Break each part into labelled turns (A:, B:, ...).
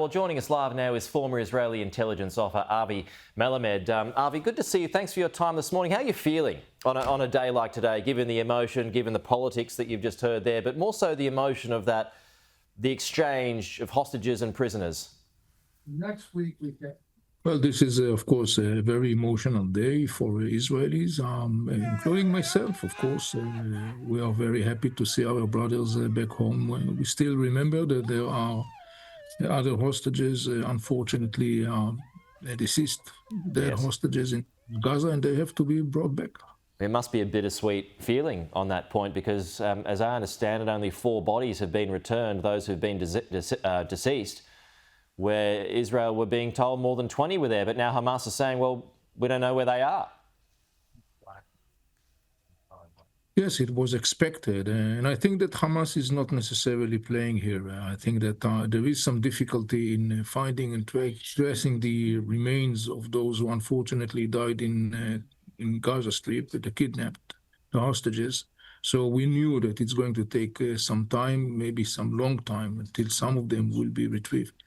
A: Well, joining us live now is former Israeli intelligence officer Avi Melamed. Avi, good to see you. Thanks for your time this morning. How are you feeling on a day like today, given the emotion, given the politics that you've just heard there, but more so the emotion of the exchange of hostages and prisoners?
B: Next week we can. Well, this is, of course, a very emotional day for Israelis, including myself, of course. We are very happy to see our brothers back home. We still remember that there are other hostages, unfortunately, deceased, dead hostages in Gaza, and they have to be brought back.
A: It must be a bittersweet feeling on that point because, as I understand it, only 4 bodies have been returned, those who've been deceased, where Israel were being told more than 20 were there. But now Hamas is saying, well, we don't know where they are.
B: Yes, it was expected. And I think that Hamas is not necessarily playing here. I think that there is some difficulty in finding and tracing the remains of those who unfortunately died in Gaza Strip, the kidnapped, the hostages. So we knew that it's going to take some time, maybe some long time, until some of them will be retrieved.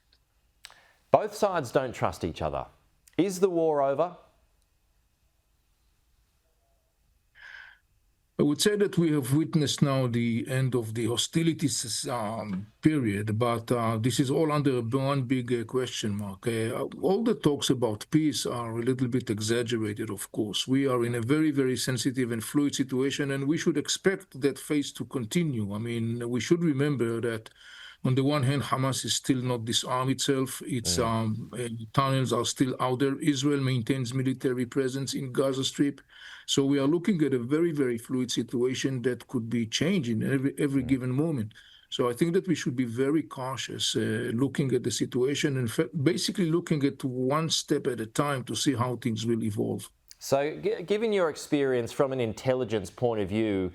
A: Both sides don't trust each other. Is the war over?
B: I would say that we have witnessed now the end of the hostilities period, but this is all under one big question mark. All the talks about peace are a little bit exaggerated, of course. We are in a very, very sensitive and fluid situation, and we should expect that phase to continue. I mean, we should remember that on the one hand, Hamas is still not disarmed itself. Its tunnels are still out there. Israel maintains military presence in Gaza Strip. So we are looking at a very, very fluid situation that could be changing every given moment. So I think that we should be very cautious looking at the situation and basically looking at one step at a time to see how things will evolve.
A: So given your experience from an intelligence point of view,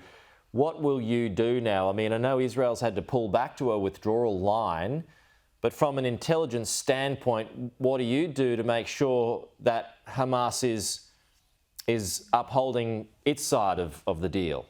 A: what will you do now? I mean, I know Israel's had to pull back to a withdrawal line, but from an intelligence standpoint, what do you do to make sure that Hamas is upholding its side of the deal?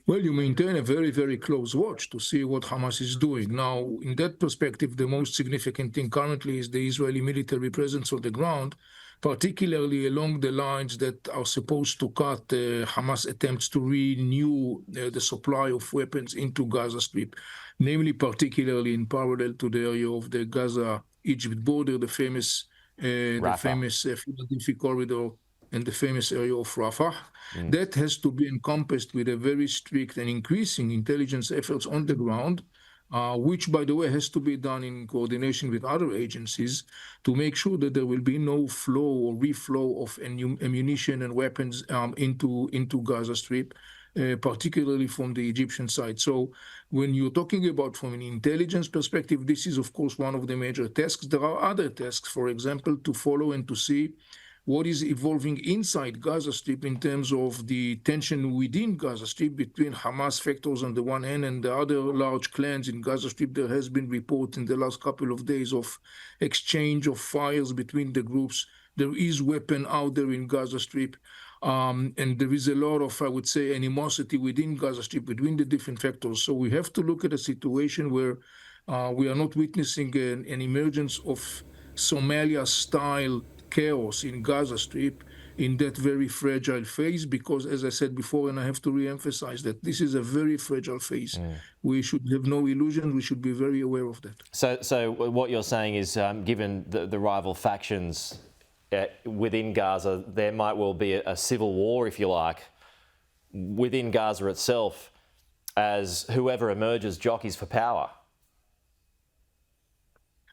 B: Well, you maintain a very, very close watch to see what Hamas is doing. Now, in that perspective, the most significant thing currently is the Israeli military presence on the ground, particularly along the lines that are supposed to cut Hamas attempts to renew the supply of weapons into Gaza Strip, namely particularly in parallel to the area of the Gaza-Egypt border, the famous Philadelphia corridor, and the famous area of Rafah. That has to be encompassed with a very strict and increasing intelligence efforts on the ground, which, by the way, has to be done in coordination with other agencies to make sure that there will be no flow or reflow of ammunition and weapons into Gaza Strip, particularly from the Egyptian side. So when you're talking about from an intelligence perspective, this is, of course, one of the major tasks. There are other tasks, for example, to follow and to see what is evolving inside Gaza Strip in terms of the tension within Gaza Strip between Hamas factors on the one hand and the other large clans in Gaza Strip. There has been reports in the last couple of days of exchange of fires between the groups. There is weapon out there in Gaza Strip. And there is a lot of, I would say, animosity within Gaza Strip, between the different factors. So we have to look at a situation where we are not witnessing an emergence of Somalia-style chaos in Gaza Strip in that very fragile phase, because, as I said before, and I have to re-emphasize that this is a very fragile phase. We should have no illusions. We should be very aware of that.
A: So what you're saying is, given the rival factions within Gaza, there might well be a civil war, if you like, within Gaza itself, as whoever emerges jockeys for power.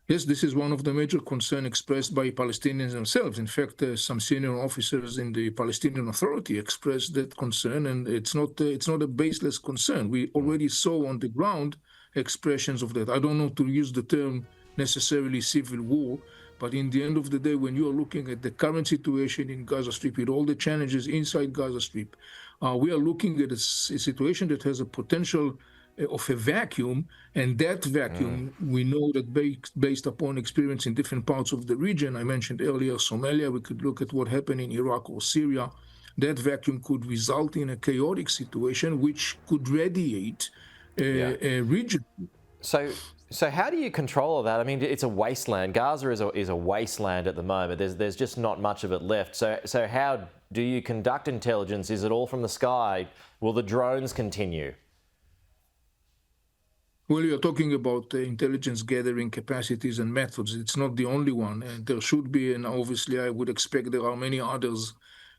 B: Yes, this is one of the major concerns expressed by Palestinians themselves. In fact, some senior officers in the Palestinian Authority expressed that concern, and it's not a baseless concern. We already saw on the ground expressions of that. I don't know to use the term necessarily civil war, but in the end of the day, when you are looking at the current situation in Gaza Strip, with all the challenges inside Gaza Strip, we are looking at a situation that has a potential of a vacuum, and that vacuum, we know that based upon experience in different parts of the region, I mentioned earlier Somalia, we could look at what happened in Iraq or Syria, that vacuum could result in a chaotic situation which could radiate a region.
A: So So how do you control all that? I mean, it's a wasteland. Gaza is a wasteland at the moment. There's just not much of it left. So how do you conduct intelligence? Is it all from the sky? Will the drones continue?
B: Well, you're talking about intelligence gathering capacities and methods. It's not the only one. And there should be, and obviously I would expect there are many others,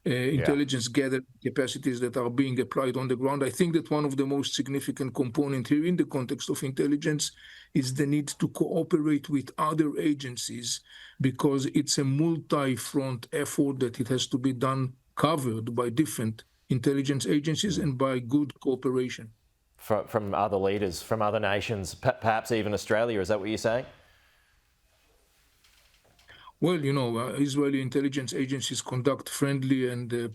B: intelligence gathering capacities that are being applied on the ground. I think that one of the most significant components here in the context of intelligence is the need to cooperate with other agencies, because it's a multi-front effort that it has to be done, covered by different intelligence agencies and by good cooperation.
A: From other leaders, from other nations, perhaps even Australia. Is that what you're saying?
B: Well, Israeli intelligence agencies conduct friendly and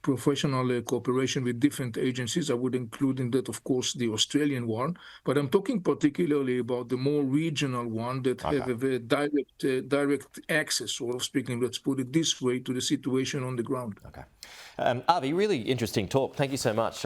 B: professional cooperation with different agencies. I would include in that, of course, the Australian one, but I'm talking particularly about the more regional one that have a very direct access, sort of speaking, let's put it this way, to the situation on the ground.
A: Okay. Avi, really interesting talk. Thank you so much.